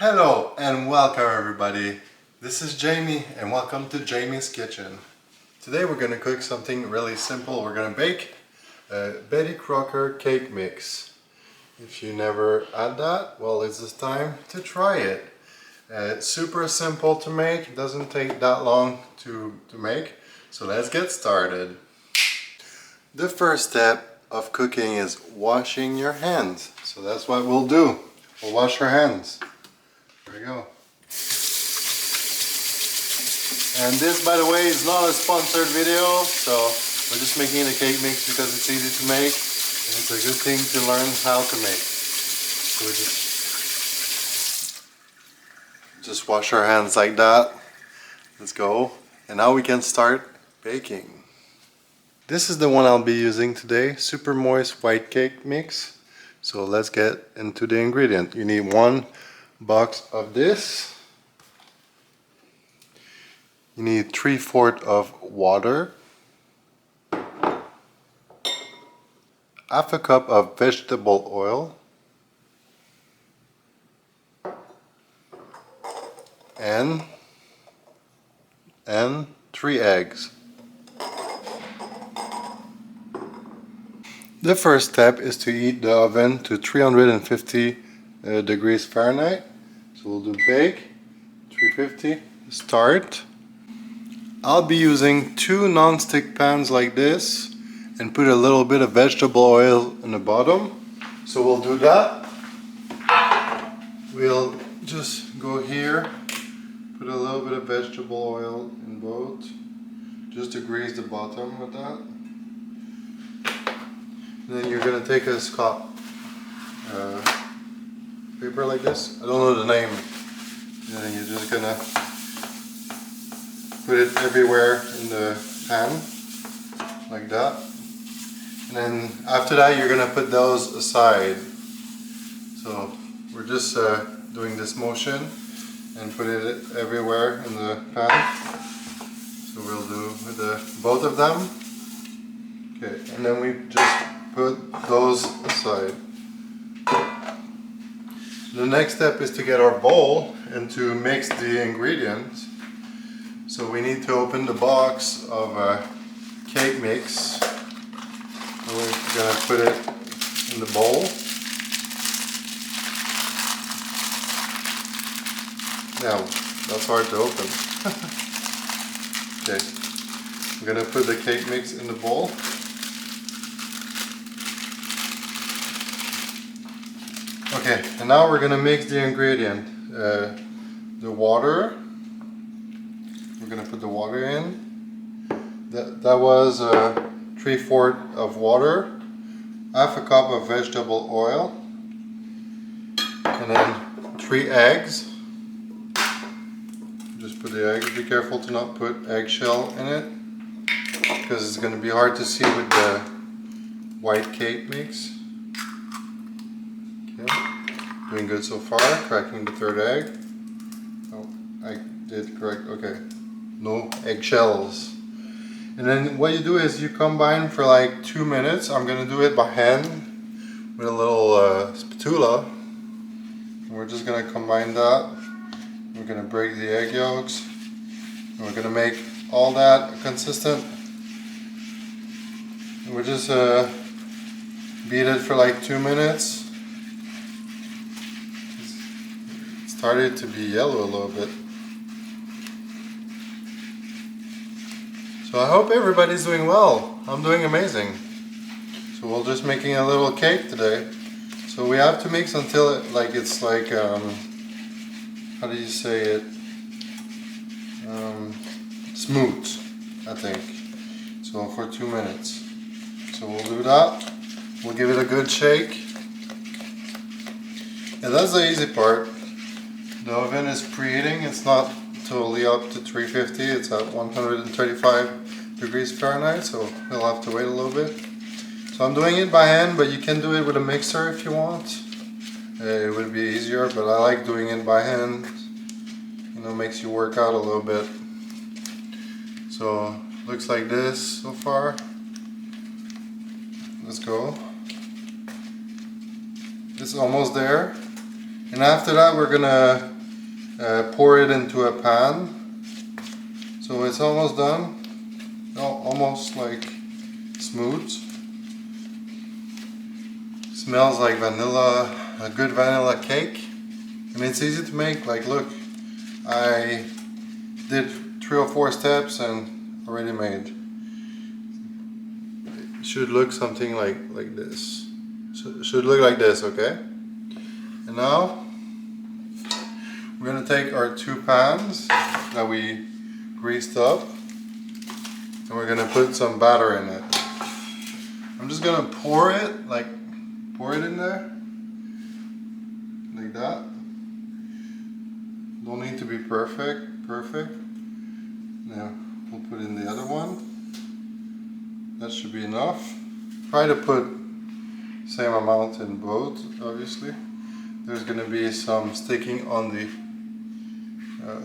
Hello and welcome everybody. This is Jaymee and welcome to Jaymee's Kitchen. Today we're going to cook something really simple. We're going to bake a Betty Crocker cake mix. If you never had that, well, it's this time to try it. It's super simple to make. It doesn't take that long to make. So let's get started. The first step of cooking is washing your hands. So that's what we'll do. We'll wash our hands. There we go. And this, by the way, is not a sponsored video, so we're just making a cake mix because it's easy to make and it's a good thing to learn how to make. So we just wash our hands like that. Let's go. And now we can start baking. This is the one I'll be using today, super moist white cake mix. So let's get into the ingredient. You need 1 box of this. You need 3/4 of water, 1/2 cup of vegetable oil, and 3 eggs. The first step is to heat the oven to 350 degrees Fahrenheit. So we'll do bake, 350, start. I'll be using 2 non-stick pans like this and put a little bit of vegetable oil in the bottom. So we'll do that. We'll just go here, put a little bit of vegetable oil in both, just to grease the bottom with that. And then you're going to take a Scott paper like this. I don't know the name. And then you're just going to put it everywhere in the pan, like that. And then after that you're going to put those aside. So we're just doing this motion and put it everywhere in the pan. So we'll do with both of them. Okay, and then we just put those aside. The next step is to get our bowl and to mix the ingredients. So we need to open the box of a cake mix. And we're going to put it in the bowl. Now, that's hard to open. Okay, I'm going to put the cake mix in the bowl. Okay, and now we're going to mix the ingredient. The water. We're going to put the water in. That was 3/4 of water, 1/2 cup of vegetable oil, and then 3 eggs. Just put the eggs. Be careful to not put eggshell in it, because it's going to be hard to see with the white cake mix. Okay, doing good so far. Cracking the 3rd egg. Oh, I did correct. Okay. No eggshells. And then what you do is you combine for like 2 minutes. I'm going to do it by hand with a little spatula. And we're just going to combine that. We're going to break the egg yolks. And we're going to make all that consistent. And we're just beat it for like 2 minutes. It started to be yellow a little bit. So I hope everybody's doing well. I'm doing amazing. So we're just making a little cake today. So we have to mix until it's like how do you say it? Smooth, I think. So for 2 minutes. So we'll do that. We'll give it a good shake. And that's the easy part. The oven is preheating. It's not totally up to 350. It's at 135 degrees Fahrenheit, so we'll have to wait a little bit. So I'm doing it by hand, but you can do it with a mixer if you want. It would be easier, but I like doing it by hand. You know, makes you work out a little bit. So looks like this so far. Let's go. It's almost there. And after that we're gonna pour it into a pan. So it's almost done. Almost like smooth. Smells like vanilla, a good vanilla cake. And it's easy to make. Like, look, I did 3 or 4 steps and already made. It should look something like this. Should look like this, okay? And now we're gonna take our 2 pans that we greased up, and we're gonna put some batter in it. I'm just gonna pour it in there, like that. Don't need to be perfect. Now we'll put in the other one. That should be enough. Try to put same amount in both, obviously. There's gonna be some sticking on the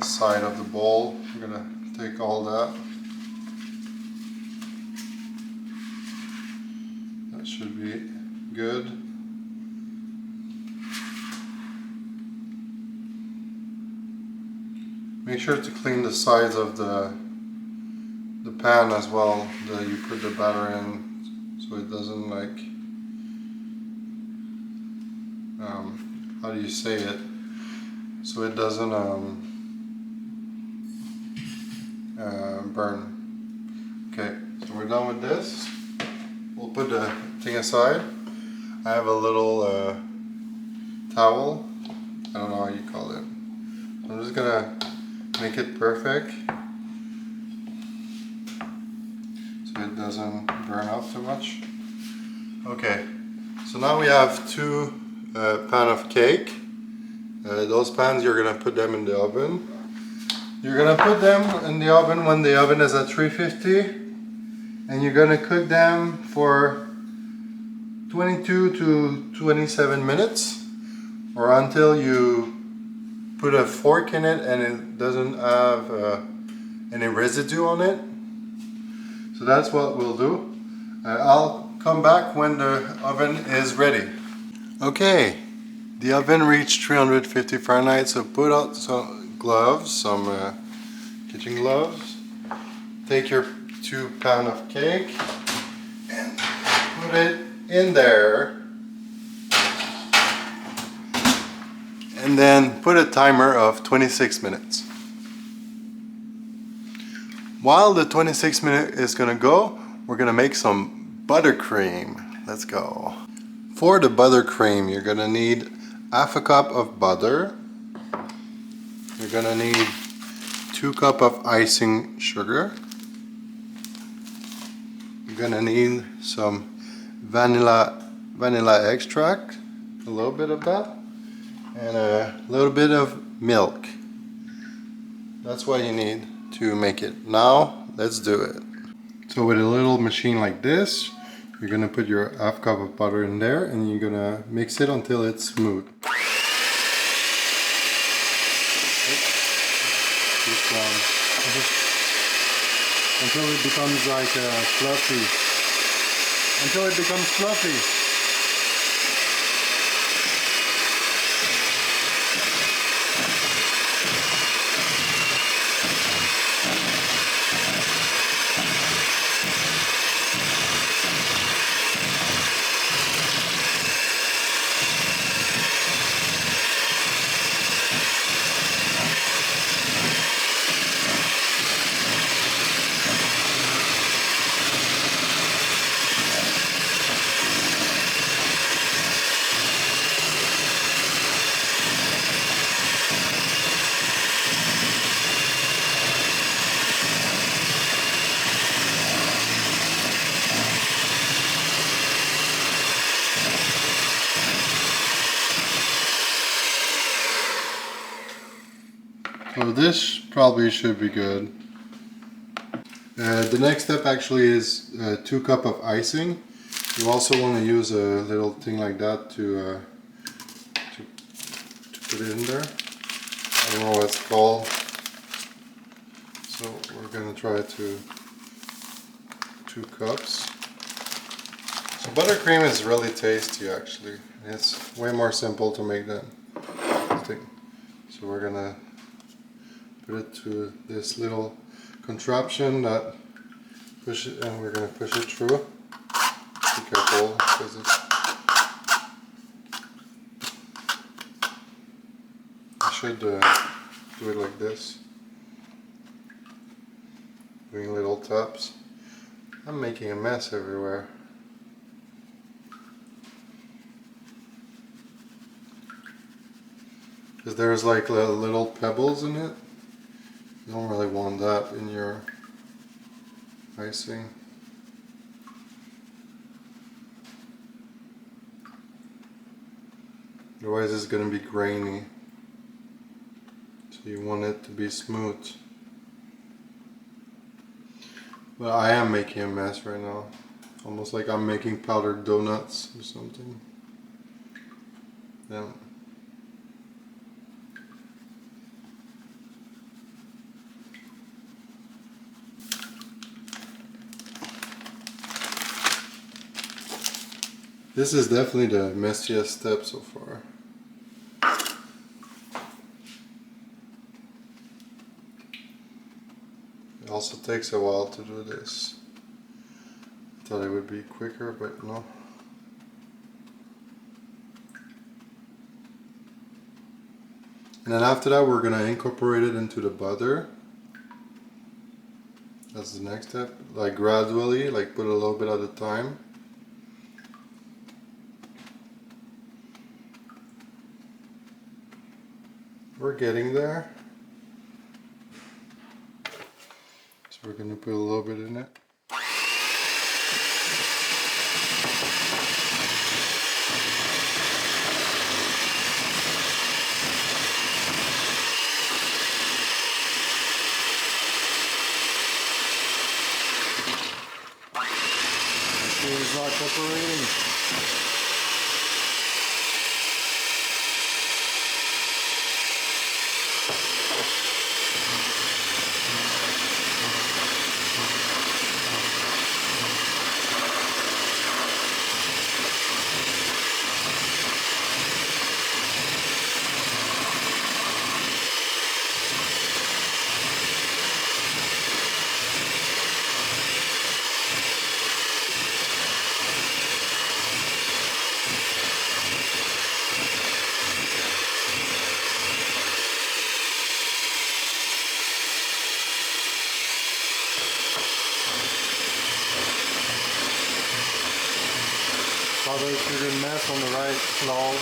side of the bowl. I'm gonna take all that. That should be good. Make sure to clean the sides of the pan as well that you put the batter in, so it doesn't like how do you say it? So it doesn't burn. Okay, so we're done with this. We'll put the thing aside. I have a little towel. I don't know how you call it. I'm just gonna make it perfect so it doesn't burn up too much. Okay, so now we have 2 pan of cake. Those pans, you're gonna put them in the oven. You're gonna put them in the oven when the oven is at 350, and you're gonna cook them for 22 to 27 minutes, or until you put a fork in it and it doesn't have any residue on it. So that's what we'll do. I'll come back when the oven is ready. Okay, the oven reached 350 Fahrenheit, so put out some gloves, some kitchen gloves. Take your 2 pan of cake and put it in there. And then put a timer of 26 minutes. While the 26 minute is gonna go, we're gonna make some buttercream. Let's go. For the buttercream, you're gonna need half a cup of butter. You're gonna need 2 cups of icing sugar. You're gonna need some vanilla extract, a little bit of that, and a little bit of milk. That's what you need to make it. Now let's do it. So with a little machine like this, you're gonna put your half cup of butter in there, and you're gonna mix it until it's smooth. Until it becomes like fluffy. Until it becomes fluffy. So this probably should be good. The next step actually is 2 cups of icing. You also want to use a little thing like that to put it in there. I don't know what it's called. So we're gonna try 2 cups. So buttercream is really tasty actually. It's way more simple to make than this thing. So we're gonna put it to this little contraption that push it, and we're going to push it through. Be careful because I should do it like this, doing little taps. I'm making a mess everywhere. Because there's like little pebbles in it. You don't really want that in your icing. Otherwise it's going to be grainy. So you want it to be smooth. But I am making a mess right now. Almost like I'm making powdered donuts or something. Yeah. This is definitely the messiest step so far. It also takes a while to do this. I thought it would be quicker, but no. And then after that we're going to incorporate it into the butter. That's the next step. Like gradually, like put a little bit at a time. We're getting there. So we're going to put a little bit in it. It's not cooperating. Strawberry sugar mess on the right flour.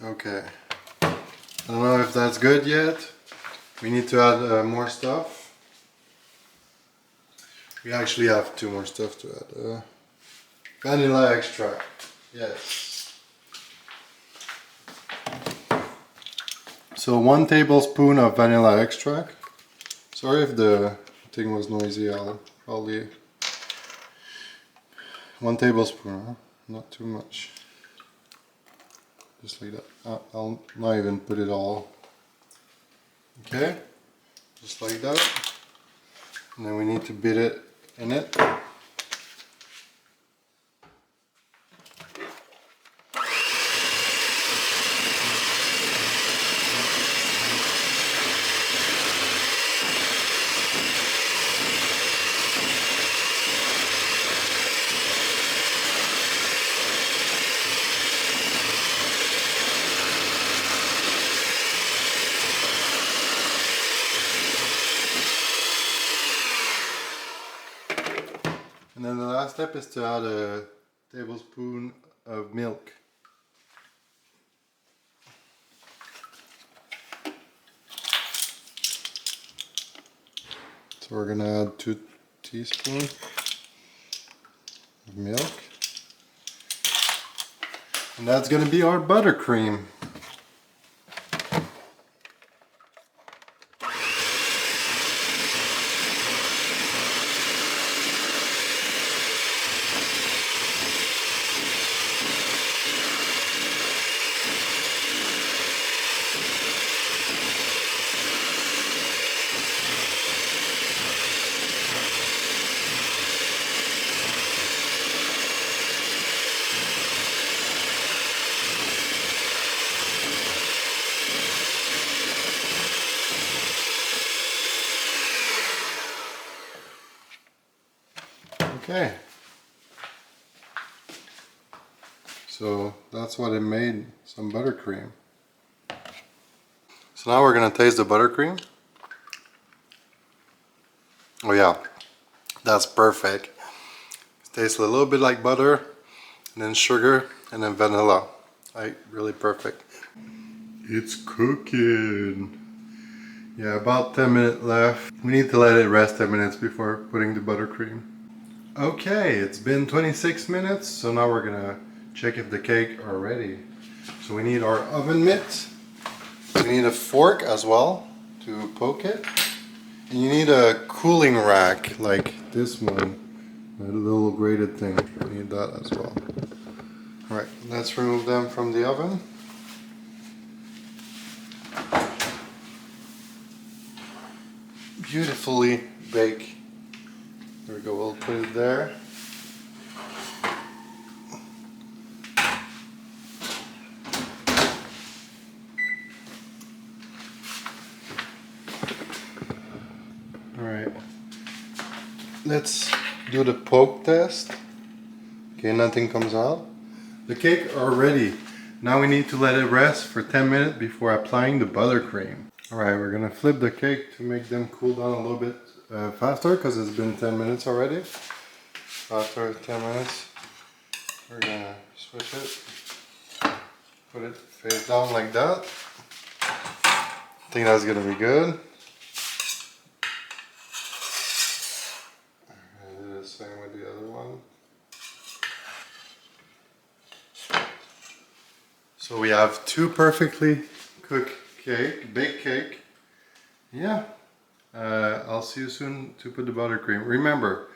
Okay, I don't know if that's good yet. We need to add more stuff. We actually have 2 more stuff to add. Vanilla extract, yes. So 1 tablespoon of vanilla extract. Sorry if the thing was noisy, I'll leave. 1 tablespoon, huh? Not too much. Just like that. I'll not even put it all. Okay, just like that. And then we need to beat it in it. And then the last step is to add a tablespoon of milk. So we're gonna add 2 teaspoons of milk. And that's gonna be our buttercream. Okay, so that's what it made, some buttercream. So now we're gonna taste the buttercream. Oh yeah, that's perfect. It tastes a little bit like butter, and then sugar, and then vanilla. Like, really perfect. It's cooking. Yeah, about 10 minutes left. We need to let it rest 10 minutes before putting the buttercream. Okay, it's been 26 minutes, so now we're gonna check if the cake are ready. So we need our oven mitt. We need a fork as well to poke it. And you need a cooling rack like this one, a little grated thing. We need that as well. Alright, let's remove them from the oven. Beautifully baked. There we go, we'll put it there. Alright, let's do the poke test. Okay, nothing comes out. The cake are ready. Now we need to let it rest for 10 minutes before applying the buttercream. Alright, we're gonna flip the cake to make them cool down a little bit faster because it's been 10 minutes already. After 10 minutes, we're gonna switch it. Put it face down like that. I think that's gonna be good. Do the same with the other one. So we have 2 perfectly cooked baked cake. Yeah. I'll see you soon to put the buttercream. Remember,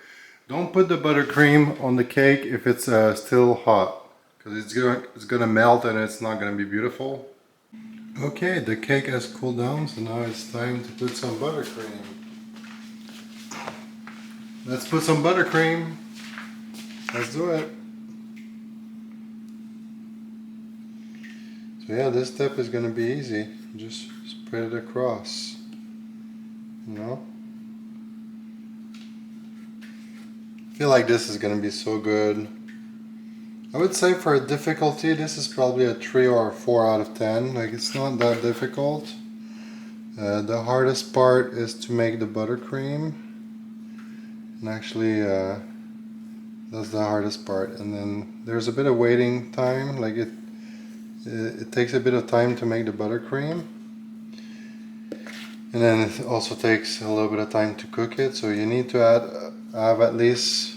don't put the buttercream on the cake if it's still hot, because it's gonna melt and it's not gonna be beautiful. Okay, the cake has cooled down, so now it's time to put some buttercream. Let's put some buttercream. Let's do it. So yeah, this step is gonna be easy. Just spread it across. You know? I feel like this is gonna be so good. I would say for a difficulty, this is probably a 3 or a 4 out of 10. Like, it's not that difficult. The hardest part is to make the buttercream. And actually, that's the hardest part. And then there's a bit of waiting time. Like, it takes a bit of time to make the buttercream. And then it also takes a little bit of time to cook it. So you need to have at least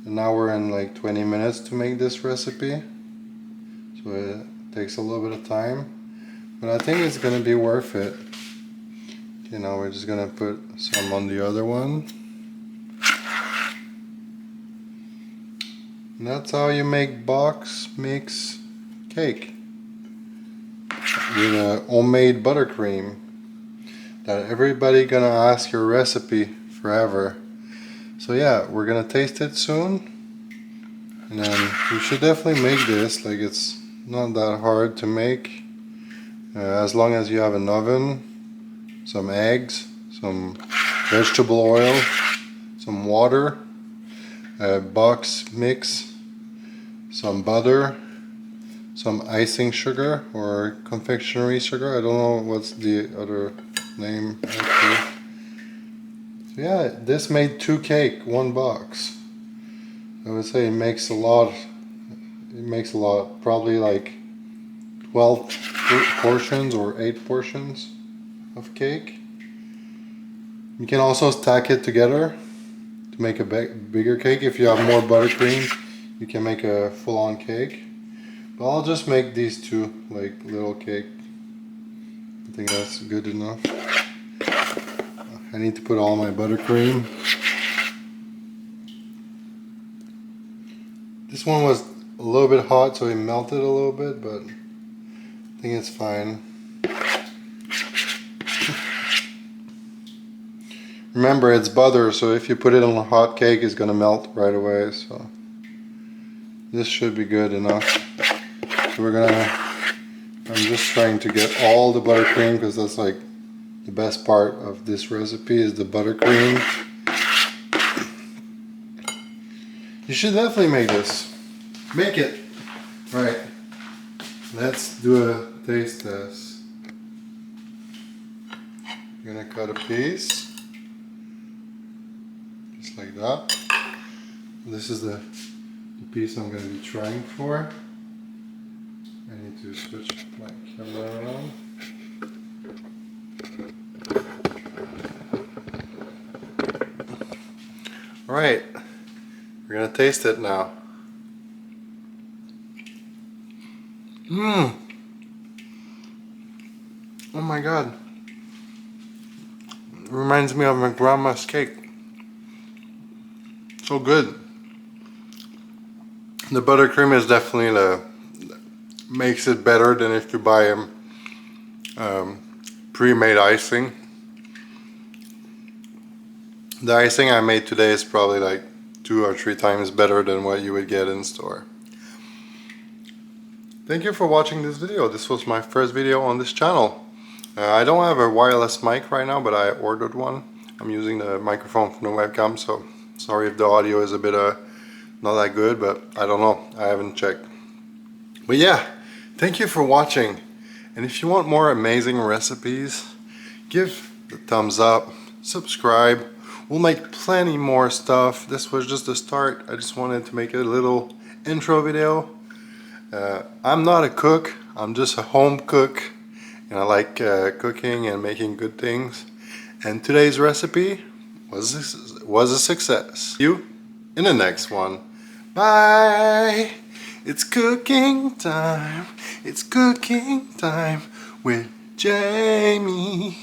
an hour and like 20 minutes to make this recipe. So it takes a little bit of time, but I think it's gonna be worth it. Okay, now we're just gonna put some on the other one. And that's how you make box mix cake with a homemade buttercream that everybody gonna ask your recipe forever. So yeah, we're gonna taste it soon, and then you should definitely make this. Like, it's not that hard to make, as long as you have an oven, some eggs, some vegetable oil, some water, a box mix, some butter, some icing sugar or confectionery sugar. I don't know what's the other name actually. Yeah, this made 2 cake, 1 box. I would say it makes a lot. It makes a lot, probably like 12 portions or 8 portions of cake. You can also stack it together to make a bigger cake. If you have more buttercream, you can make a full-on cake. But I'll just make these two like little cake. I think that's good enough. I need to put all my buttercream. This one was a little bit hot, so it melted a little bit, but I think it's fine. Remember, it's butter, so if you put it on a hot cake, it's gonna melt right away. So this should be good enough. So I'm just trying to get all the buttercream because that's like the best part of this recipe is the buttercream. You should definitely make this. Make it. Right. Let's do a taste test. I'm gonna cut a piece. Just like that. This is the piece I'm gonna be trying for. I need to switch my camera around. Alright, we're gonna taste it now. Oh my god. It reminds me of my grandma's cake. So good. The buttercream is definitely makes it better than if you buy pre-made icing. The icing I made today is probably like 2 or 3 times better than what you would get in store. Thank you for watching this video. This was my first video on this channel. I don't have a wireless mic right now, but I ordered one. I'm using the microphone from the webcam, so sorry if the audio is a bit not that good, but I don't know. I haven't checked. But yeah, thank you for watching. And if you want more amazing recipes, give the thumbs up, subscribe. We'll make plenty more stuff. This was just the start. I just wanted to make a little intro video. I'm not a cook, I'm just a home cook, and I like cooking and making good things. And today's recipe was a success. See you in the next one. Bye! It's cooking time. It's cooking time with Jaymee.